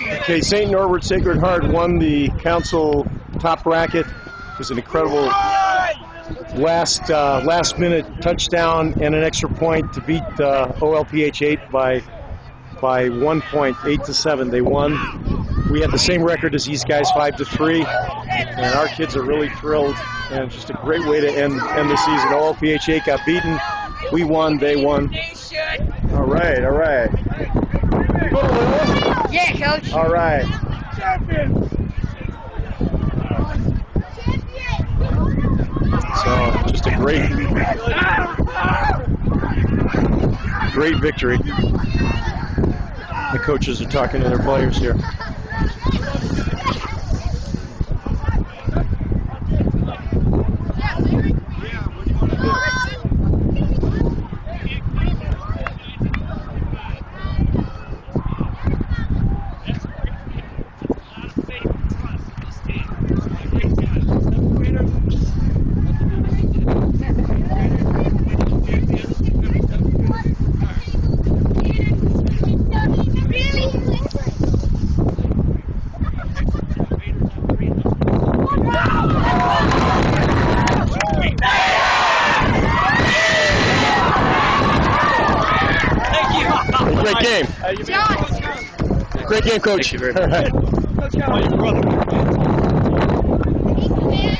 Okay, St. Norbert Sacred Heart won the council top bracket. It was an incredible last minute touchdown and an extra point to beat OLPH8 by 1 point, 8-7. They won. We had the same record as these guys, 5-3, and our kids are really thrilled. And just a great way to end the season. OLPH8 got beaten. We won. They won. All right, all right. Yeah, Coach. All right. So, just a great victory. The coaches are talking to their players here. Great game. Great game, Coach. Thank you very much. All right.